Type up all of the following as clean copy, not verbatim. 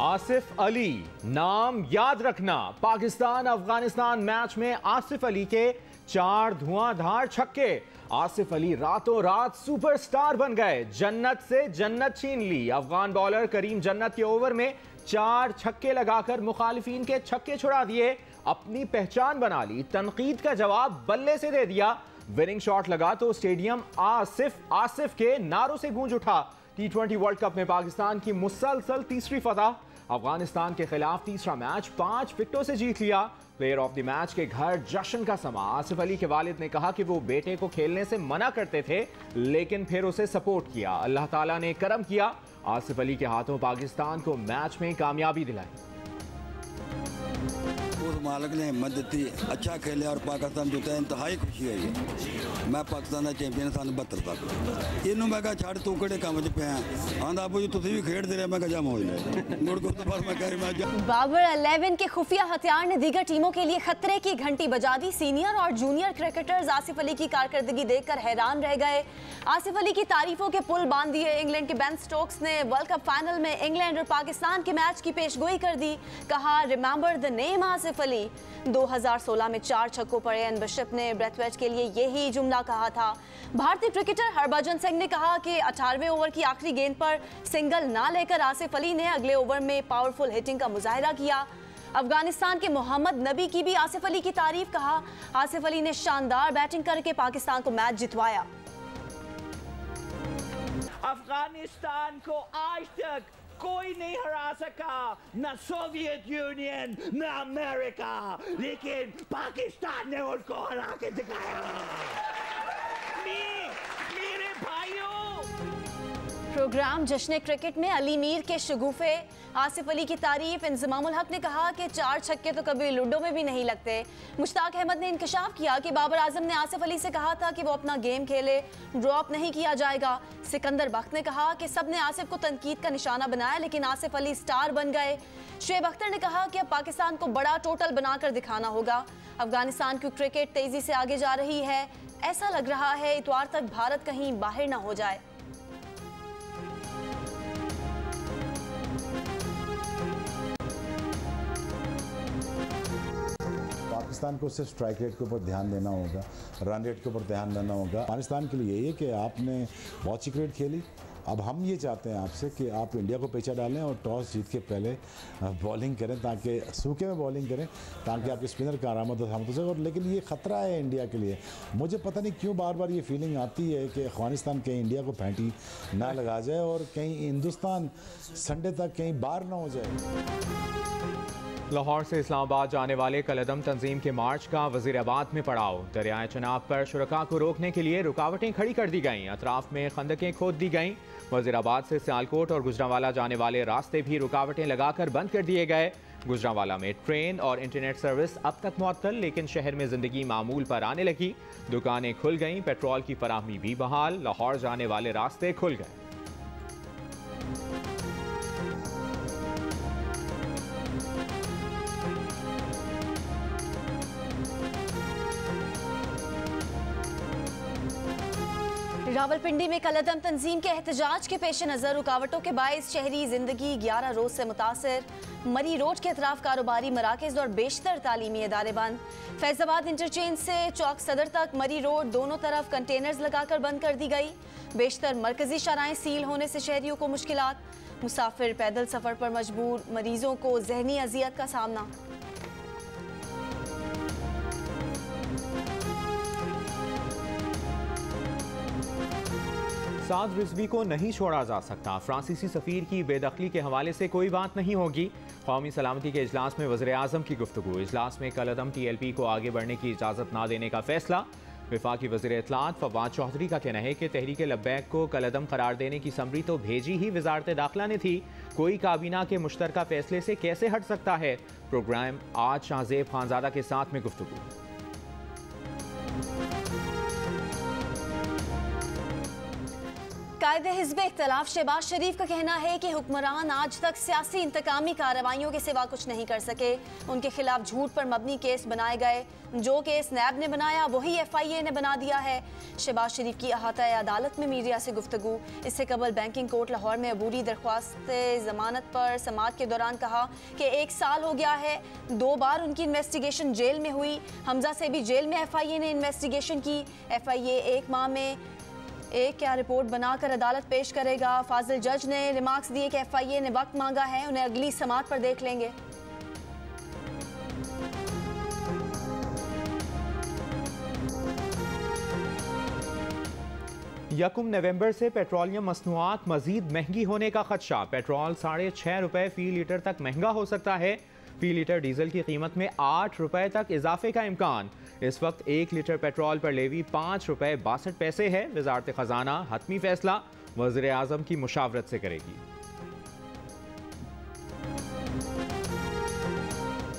आसिफ अली नाम याद रखना। पाकिस्तान अफगानिस्तान मैच में आसिफ अली के 4 धुआंधार छक्के। आसिफ अली रातों रात सुपरस्टार बन गए, जन्नत से जन्नत छीन ली। अफगान बॉलर करीम जन्नत के ओवर में 4 छक्के लगाकर मुखालिफिन के छक्के छुड़ा दिए, अपनी पहचान बना ली। तनकीद का जवाब बल्ले से दे दिया। विनिंग शॉट लगा तो स्टेडियम आसिफ आसिफ के नारों से गूंज उठा। T20 वर्ल्ड कप में पाकिस्तान की मुसलसल तीसरी फतह। अफगानिस्तान के खिलाफ तीसरा मैच 5 विकेटों से जीत लिया। प्लेयर ऑफ द मैच के घर जश्न का समा। आसिफ अली के वालिद ने कहा कि वो बेटे को खेलने से मना करते थे, लेकिन फिर उसे सपोर्ट किया। अल्लाह ताला ने करम किया, आसिफ अली के हाथों पाकिस्तान को मैच में कामयाबी दिलाई। उस मालिक ने हिम्मत दी, अच्छा खेले और पाकिस्तान जीता, इंतहाई खुशी है। मैं पाकिस्तान का चैंपियन सन 72 तक। इनू मैं कहा छड़ तू किहड़े काम च पिया, आंदा अबू जी तुसीं भी खेडदे रहे। मैं कहा जा मौज ले मुड़ को तो मैं कह रही बाबर 11 के खुफिया हथियार ने दीगर टीमों के लिए खतरे की घंटी बजा दी। सीनियर और जूनियर क्रिकेटर्स आसिफ अली की कारकर्दगी देखकर हैरान रह गए। आसिफ अली की तारीफों के पुल बांध दिए। इंग्लैंड के बेन स्टोक्स ने वर्ल्ड कप फाइनल में इंग्लैंड और पाकिस्तान के मैच की पेशगोई कर दी। कहा, remember the name Asif Ali. 2016 में 4 छक्कों पर एन बिशप ने ब्रेथवेट के लिए यही जुमला कहा था। भारतीय क्रिकेटर हरभजन सिंह ने कहा कि 18वें ओवर की आखिरी गेंद पर सिंगल ना लेकर आसिफ अली ने अगले ओवर में पावरफुल हिटिंग का मुजाहिरा किया। अफगानिस्तान के मोहम्मद नबी की भी आसिफ अली की तारीफ। कहा, आसिफ अली ने शानदार बैटिंग करके पाकिस्तान को मैच जितवाया। अफगानिस्तान को आज तक कोई नहीं हरा सका, न सोवियत यूनियन न अमेरिका, लेकिन पाकिस्तान ने उनको हरा के दिखाया। मेरे भाइयों, प्रोग्राम जश्न क्रिकेट में अली मीर के शगुफे। आसिफ अली की तारीफ। इंजमामुल हक ने कहा कि 4 छक्के तो कभी लूडो में भी नहीं लगते। मुश्ताक अहमद ने इंकशाफ किया कि बाबर आजम ने आसिफ अली से कहा था कि वो अपना गेम खेले, ड्रॉप नहीं किया जाएगा। सिकंदर बख्त ने कहा कि सब ने आसिफ को तनकीद का निशाना बनाया, लेकिन आसिफ अली स्टार बन गए। शुएब अख्तर ने कहा कि अब पाकिस्तान को बड़ा टोटल बनाकर दिखाना होगा। अफगानिस्तान की क्रिकेट तेजी से आगे जा रही है। ऐसा लग रहा है इतवार तक भारत कहीं बाहर ना हो जाए। पाकिस्तान को सिर्फ स्ट्राइक रेट के ऊपर ध्यान देना होगा, रन रेट के ऊपर ध्यान देना होगा। अफगानिस्तान के लिए यही है कि आपने बहुत सी क्रिकेट खेली। अब हम ये चाहते हैं आपसे कि आप इंडिया को पीछे डालें और टॉस जीत के पहले बॉलिंग करें, ताकि सूखे में बॉलिंग करें, ताकि आपके स्पिनर का आरामद हो जाए। और लेकिन ये ख़तरा है इंडिया के लिए। मुझे पता नहीं क्यों बार बार ये फीलिंग आती है कि अफगानिस्तान कहीं इंडिया को पैंटी ना लगा जाए और कहीं हिंदुस्तान संडे तक कहीं बाहर ना हो जाए। लाहौर से इस्लामाबाद जाने वाले कलदम तंजीम के मार्च का वजीराबाद में पड़ाव। दरियाए चनाब पर शुरका को रोकने के लिए रुकावटें खड़ी कर दी गईं। अतराफ में खंदकें खोद दी गईं। वजीराबाद से सियालकोट और गुजरांवाला जाने वाले रास्ते भी रुकावटें लगाकर बंद कर दिए गए। गुजरांवाला में ट्रेन और इंटरनेट सर्विस अब तक मुअत्तल, लेकिन शहर में जिंदगी मामूल पर आने लगी। दुकानें खुल गईं, पेट्रोल की फराहमी भी बहाल। लाहौर जाने वाले रास्ते खुल गए। रावलपिंडी में कलदम तंजीम के एहतजाज के पेश नज़र रुकावटों के बायस शहरी जिंदगी 11 रोज से मुतासर। मरी रोड के अतराफ कारोबारी मराकज़ और बेशतर तालीमी इदारे बंद। फैज़ाबाद इंटरचेंज से चौक सदर तक मरी रोड दोनों तरफ कंटेनर्स लगाकर बंद कर दी गई। बेशतर मरकजी शराएं सील होने से शहरियों को मुश्किलात। मुसाफिर पैदल सफ़र पर मजबूर। मरीजों को जहनी अजियत का सामना। 7 रिजवी को नहीं छोड़ा जा सकता। फ्रांसीसी सफ़ीर की बेदखली के हवाले से कोई बात नहीं होगी। कौमी सलामती के इजलास में वज़ीर आज़म की गुफ्तगू। इजलास में कलदम TLP को आगे बढ़ने की इजाज़त ना देने का फैसला। वफाकी वज़ीर इत्तलात फवाद चौधरी का कहना है कि तहरीक लब्बैक को कलदम करार देने की समरी तो भेजी ही वज़ारत दाखिला ने थी, कोई काबीना के मुश्तरका फैसले से कैसे हट सकता है। प्रोग्राम आज शाहजेब खानजादा के साथ में गुफ्तगू। कायदे हिज़्ब इख्तिलाफ शहबाज शरीफ का कहना है कि हुक्मरान आज तक सियासी इंतकामी कार्रवाइयों के सिवा कुछ नहीं कर सके। उनके खिलाफ झूठ पर मबनी केस बनाए गए। जो केस नैब ने बनाया वही FIA ने बना दिया है। शहबाज शरीफ की अहाता अदालत में मीडिया से गुफ्तगू। इससे कबल बैंकिंग कोर्ट लाहौर में अबूरी दरख्वास्त जमानत पर समाअत के दौरान कहा कि 1 साल हो गया है, 2 बार उनकी इन्वेस्टिगेशन जेल में हुई। हमजा से भी जेल में FIA ने इन्वेस्टिगेशन की। FIA 1 माह में एक क्या रिपोर्ट बनाकर अदालत पेश करेगा। फाजिल जज ने रिमार्क्स दिए कि FIA ने वक्त मांगा है, उन्हें अगली समाअत पर देख लेंगे। यकम नवंबर से पेट्रोलियम मसनूआत मजीद महंगी होने का खदशा। पेट्रोल 6.5 रुपए फी लीटर तक महंगा हो सकता है। फी लीटर डीजल की कीमत में 8 रुपए तक इजाफे का इम्कान। इस वक्त 1 लीटर पेट्रोल पर लेवी 5 रुपए 62 पैसे है। वजारत खजाना हतमी फैसला वज़ीर आज़म की मुशावरत से करेगी।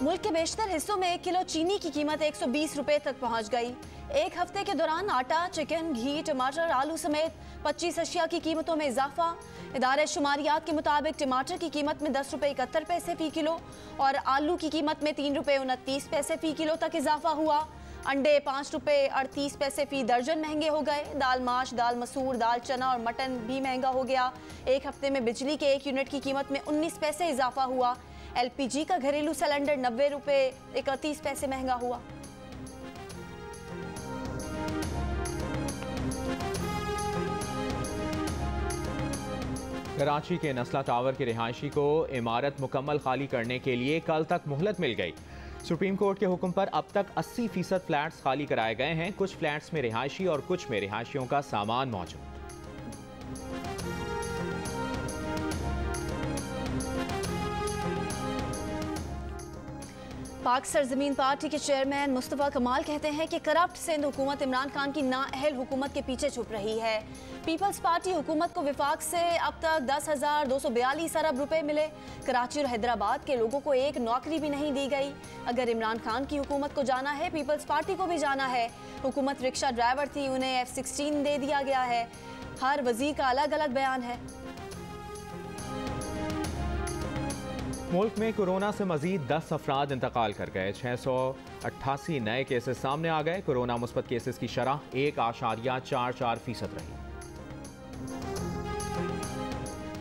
मुल्क के बेशतर हिस्सों में 1 किलो चीनी की कीमत 120 रुपए तक पहुंच गई। एक हफ्ते के दौरान आटा, चिकन, घी, टमाटर, आलू समेत 25 अशिया की कीमतों में इजाफा। इदारे शुमारियात के मुताबिक टमाटर की कीमत में 10 रुपए 71 पैसे फी किलो और आलू की कीमत में 3 रुपए 29 पैसे फी किलो तक इजाफा हुआ। अंडे 5 रुपए 38 पैसे फी दर्जन महंगे हो गए। दाल माश, दाल मसूर, दाल चना और मटन भी महंगा हो गया। एक हफ्ते में बिजली के 1 यूनिट की कीमत में 19 पैसे इजाफा हुआ। LPG का घरेलू सिलेंडर 90 रुपए 31 पैसे महंगा हुआ। कराची के नस्ला टावर के रिहायशी को इमारत मुकम्मल खाली करने के लिए कल तक मोहलत मिल गई। सुप्रीम कोर्ट के हुक्म पर अब तक 80% फ्लैट्स खाली कराए गए हैं। कुछ फ्लैट्स में रिहायशी और कुछ में रिहायशियों का सामान मौजूद। पाक सरजमीन पार्टी के चेयरमैन मुस्तफ़ा कमाल कहते हैं कि करप्ट सिंध हुकूमत इमरान खान की नाअहल हुकूमत के पीछे छुप रही है। पीपल्स पार्टी हुकूमत को विफाक से अब तक 10,242 अरब रुपए मिले। कराची और हैदराबाद के लोगों को एक नौकरी भी नहीं दी गई। अगर इमरान खान की हुकूमत को जाना है, पीपल्स पार्टी को भी जाना है। हुकूमत रिक्शा ड्राइवर थी, उन्हें F-16 दे दिया गया है। हर वजीर का अलग अलग बयान है। मुल्क में कोरोना से मजीद 10 अफराद इंतकाल कर गए। 688 नए केसेस सामने आ गए। कोरोना मुस्बत केसेस की शरह 1.44% रही।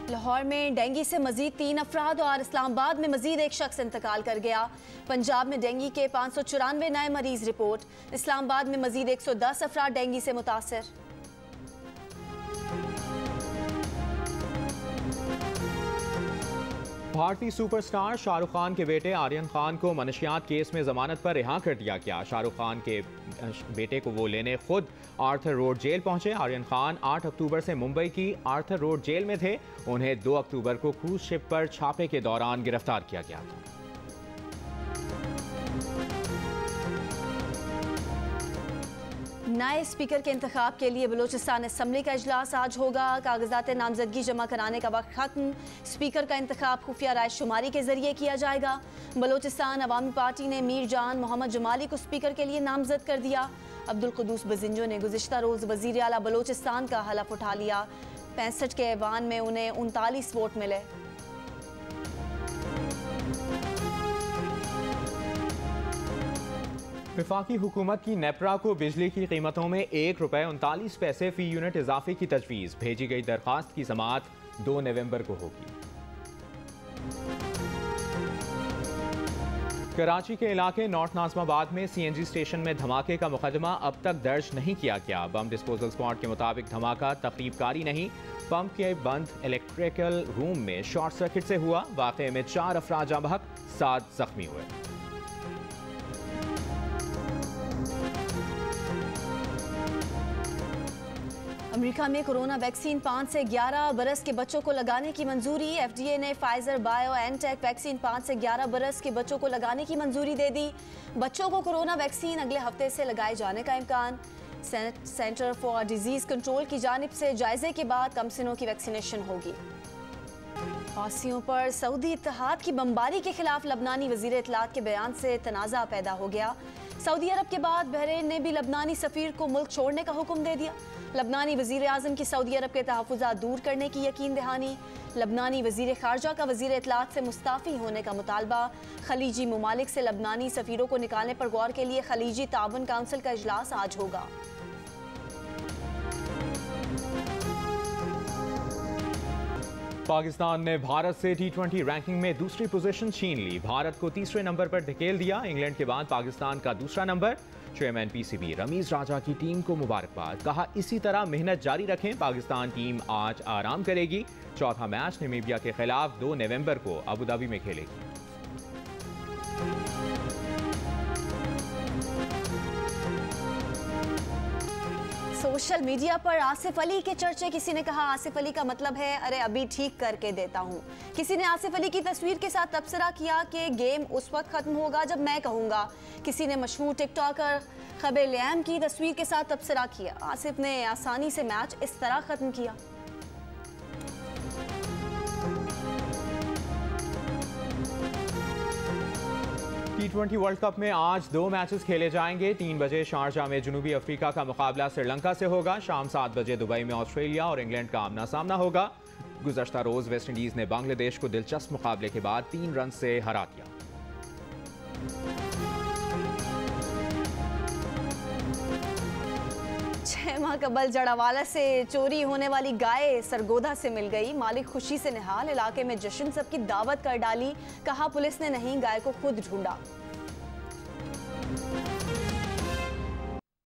लाहौर में डेंगू से मजीद 3 अफराद और इस्लामाबाद में मजीद एक शख्स इंतकाल कर गया। पंजाब में डेंगू के 594 नए मरीज रिपोर्ट। इस्लामाबाद में मजीद 110 अफराद डेंगू से मुतासर। भारतीय सुपरस्टार शाहरुख खान के बेटे आर्यन खान को मनशियात केस में जमानत पर रिहा कर दिया गया। शाहरुख खान के बेटे को वो लेने खुद आर्थर रोड जेल पहुंचे। आर्यन खान 8 अक्टूबर से मुंबई की आर्थर रोड जेल में थे। उन्हें 2 अक्टूबर को क्रूज शिप पर छापे के दौरान गिरफ्तार किया गया था। नए स्पीकर के इंतखाब के लिए बलूचिस्तान असम्बली का इजलास आज होगा। कागजात नामजदगी जमा कराने का वक्त खत्म। स्पीकर का इंतखाब खुफिया राय शुमारी के जरिए किया जाएगा। बलूचिस्तान अवामी पार्टी ने मीर जान मोहम्मद जमाली को स्पीकर के लिए नामजद कर दिया। अब्दुल कुद्दूस बजिंजो ने गुज़िश्ता रोज़ वज़ीर आला बलूचिस्तान का हलफ उठा लिया। 65 के ऐवान में उन्हें 39 वोट मिले। वफाकी हुकूमत की नेपरा को बिजली की कीमतों में 1 रुपए 39 पैसे फी यूनिट इजाफे की तजवीज़। भेजी गई दरखास्त की समाअत 2 नवंबर को होगी। कराची के इलाके नॉर्थ नाज़माबाद में CNG स्टेशन में धमाके का मुकदमा अब तक दर्ज नहीं किया गया। बम डिस्पोजल स्क्वाड के मुताबिक धमाका तकरीबकारी नहीं, पंप के बंद इलेक्ट्रिकल रूम में शॉर्ट सर्किट से हुआ। वाक़े में 4 अफराद जाँ बहक, 7 जख्मी हुए। अमेरिका में कोरोना वैक्सीन 5 से 11 बरस के बच्चों को लगाने की मंजूरी। FDA ने फाइजर बायोएनटेक वैक्सीन 5 से 11 बरस के बच्चों को लगाने की मंजूरी दे दी। बच्चों को कोरोना वैक्सीन अगले हफ्ते से लगाए जाने का इम्कान। सेंटर फॉर डिजीज कंट्रोल की जानिब से जायजे के बाद कमसिनों की वैक्सीनेशन होगी। हौसियों पर सऊदी इत्तेहाद की बमबारी के खिलाफ लबनानी वजीर इत्तलात के बयान से तनाज़ा पैदा हो गया। सऊदी अरब के बाद बहरीन ने भी लबनानी सफीर को मुल्क छोड़ने का हुक्म दे दिया। लबनानी वजीर आज़म की सऊदी अरब के तहफ़्फ़ुज़ात दूर करने की यकीन दहानी। लबनानी वजीर खारजा का वजीर इत्तलात से मुस्ताफ़ी होने का मुतालबा। खलीजी ममालिक से लबनानी सफ़ीरों को निकालने पर गौर के लिए खलीजी ताउन काउंसिल का इजलास आज होगा। पाकिस्तान ने भारत से T20 रैंकिंग में दूसरी पोजीशन छीन ली। भारत को तीसरे नंबर पर धकेल दिया। इंग्लैंड के बाद पाकिस्तान का दूसरा नंबर। चेयरमैन PCB रमीज राजा की टीम को मुबारकबाद। कहा इसी तरह मेहनत जारी रखें। पाकिस्तान टीम आज आराम करेगी। चौथा मैच नामीबिया के खिलाफ 2 नवंबर को अबू धाबी में खेलेगी। सोशल मीडिया पर आसिफ अली के चर्चे। किसी ने कहा आसिफ अली का मतलब है अरे अभी ठीक करके देता हूं। किसी ने आसिफ अली की तस्वीर के साथ तबसरा किया कि गेम उस वक्त खत्म होगा जब मैं कहूंगा। किसी ने मशहूर टिकटॉकर खबे लियाम की तस्वीर के साथ तबसरा किया। आसिफ ने आसानी से मैच इस तरह खत्म किया। T20 वर्ल्ड कप में आज 2 मैचेस खेले जाएंगे। 3 बजे शारजा में जनूबी अफ्रीका का मुकाबला श्रीलंका से होगा। शाम 7 बजे दुबई में ऑस्ट्रेलिया और इंग्लैंड का आमना सामना होगा। गुज़श्ता रोज वेस्ट इंडीज ने बांग्लादेश को दिलचस्प मुकाबले के बाद 3 रन से हरा दिया। माह कबल जड़ावाला से चोरी होने वाली गाय सरगोधा से मिल गई। मालिक खुशी से निहाल। इलाके में जश्न सबकी दावत कर डाली। कहा पुलिस ने नहीं गाय को खुद ढूंढा।